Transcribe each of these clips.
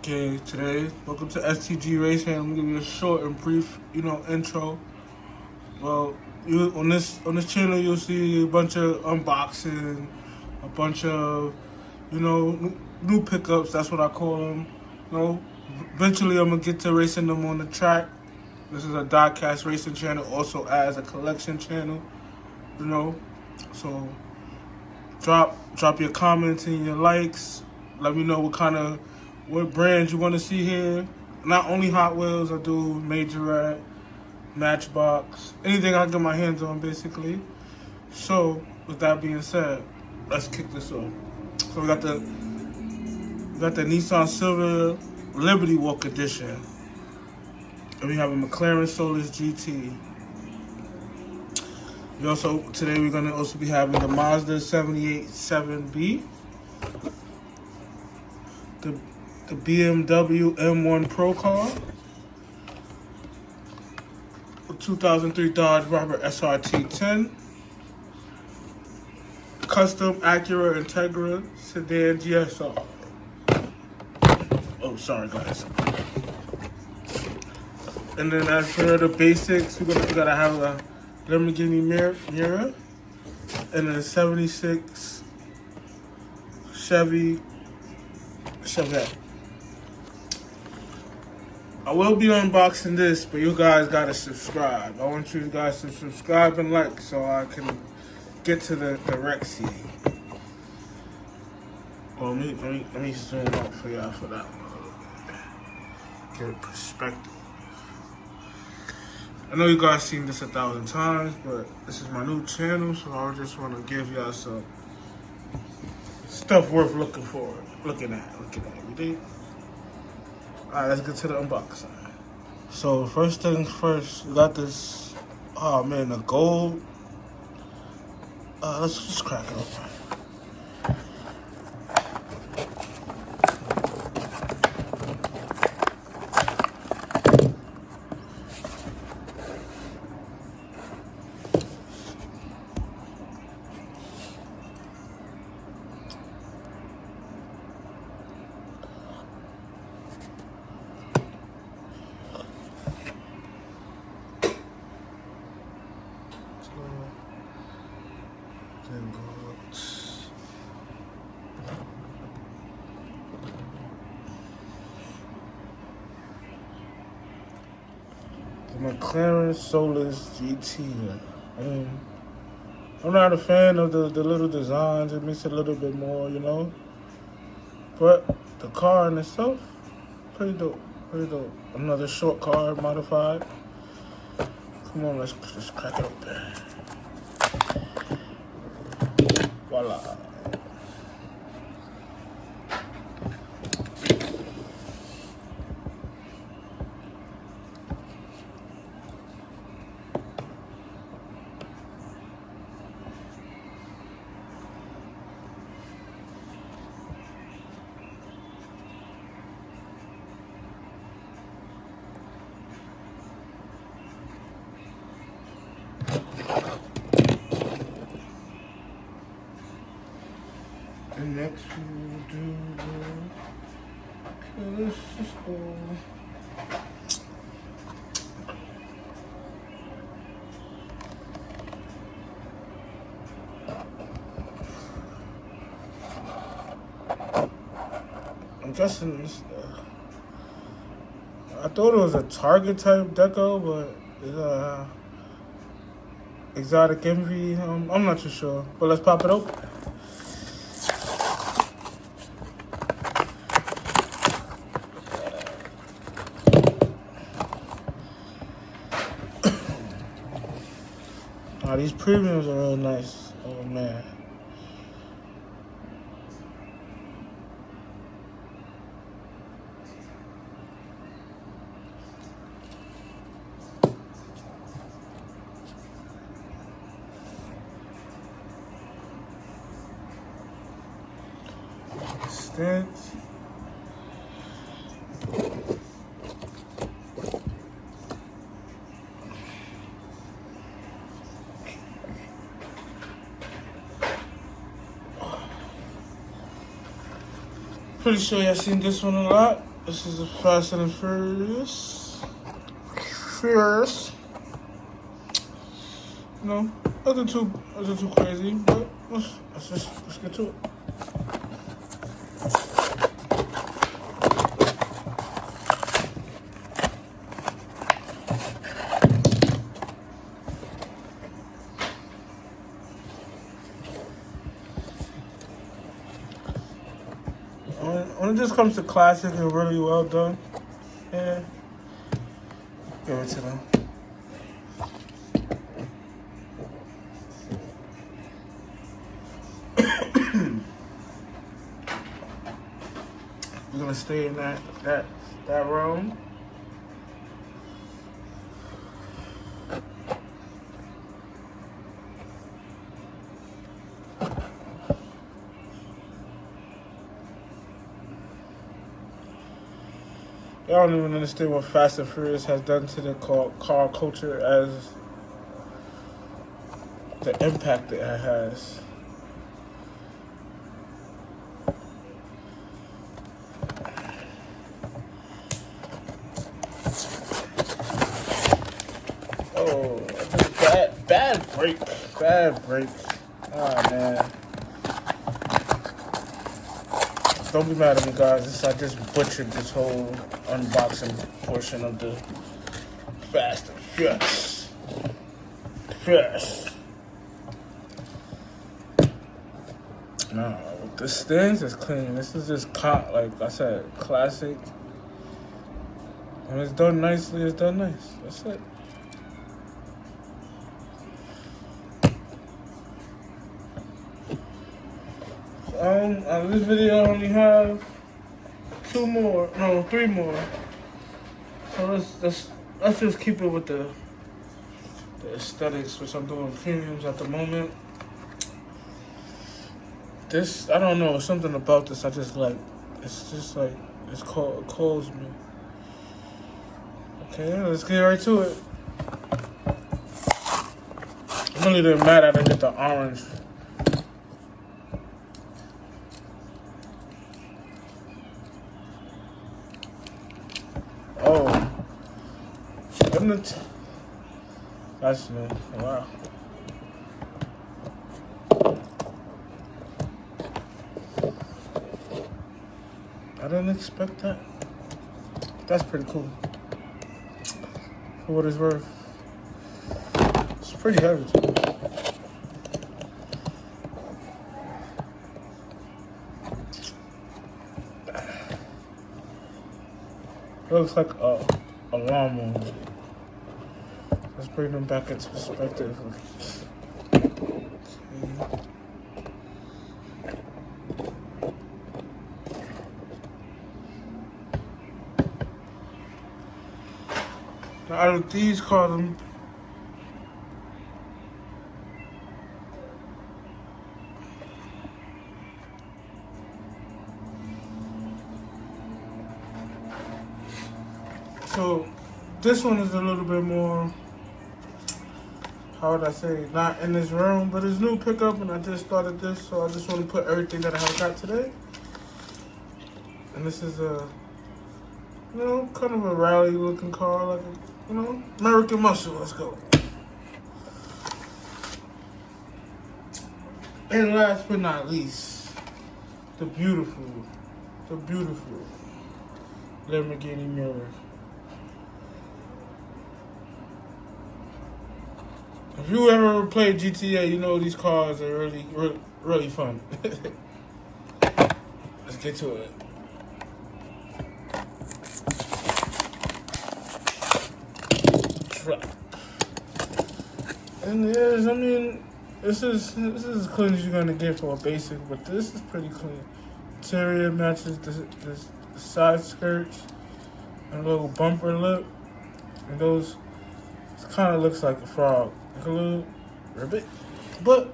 Okay, today, welcome to STG Racing. I'm gonna give you a short and brief, intro. Well, you on this channel, you'll see a bunch of unboxing, a bunch of, new pickups. That's what I call them. Eventually, I'm gonna get to racing them on the track. This is a diecast racing channel, also as a collection channel. So drop your comments and your likes. Let me know what brands you want to see here. Not only Hot Wheels, I do Majorette, Matchbox, anything I get my hands on, basically. So, with that being said, let's kick this off. So we got the Nissan Silver Liberty Walk Edition, and we have a McLaren Solus GT. Today we're gonna also be having the Mazda 78 7B, the BMW M1 Pro car, the 2003 Dodge Robert SRT 10, custom Acura Integra sedan GSR. Oh, sorry guys. And then as for the basics, we gotta have a Lamborghini mirror and a 76 Chevette. I will be unboxing this, but you guys gotta subscribe. I want you guys to subscribe and like so I can get to the wreck scene. Well, let me zoom out for y'all for that one. Get a perspective. I know you guys seen this 1,000 times, but this is my new channel, so I just want to give y'all some stuff worth looking at every day. Alright, let's get to the unboxing. So first things first, we got this, the gold. Let's just crack it open. The McLaren Solus GT. I'm not a fan of the little designs. It makes it a little bit more, But the car in itself, pretty dope. Another short car modified. Come on, let's just crack it open. Voila. And next we'll do let's just go. I'm guessing this. I thought it was a Target type deco, but it's Exotic Envy. I'm not too sure, but let's pop it open. Oh, these premiums are real nice. Oh man. Stents. Pretty sure y'all seen this one a lot. This is a Fast and Furious. Furious. You know, nothing too crazy, but let's get to it. When it just comes to classic and really well done, yeah, give it to them. We're gonna stay in that realm. I don't even understand what Fast and Furious has done to the car culture as the impact that it has. Oh, bad break. Oh man. Don't be mad at me, guys. I just butchered this whole unboxing portion of the Fast and Furious. No, the stands is clean. This is just like I said, classic. When it's done nicely, it's done nice. That's it. This video I only have 3 more. So let's just keep it with the aesthetics, which I'm doing premiums at the moment. This, I don't know, something about this I just like. It's just like, it calls me. Okay, let's get right to it. I'm really didn't mad I didn't get the orange. Oh, that's new. Wow. I didn't expect that. That's pretty cool. For what it's worth. It's pretty heavy too. It looks like a lawnmower. Let's bring them back into perspective. Okay. Now, out of these columns, so this one is a little bit more, how would I say, not in this realm, but it's new pickup and I just started this, so I just want to put everything that I have got today. And this is a, you know, kind of a rally looking car, like a, you know, American Muscle, let's go. And last but not least, the beautiful Lamborghini Mirror. If you ever played GTA, you know these cars are really fun. Let's get to it. And yes, I mean, this is as clean as you're gonna get for a basic, but this is pretty clean. Interior matches the side skirts and a little bumper lip, and those. It kind of looks like a frog. Like a little ribbit, but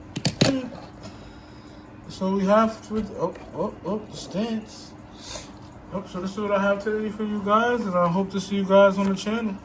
so we have with the stance. So this is what I have today for you guys, and I hope to see you guys on the channel.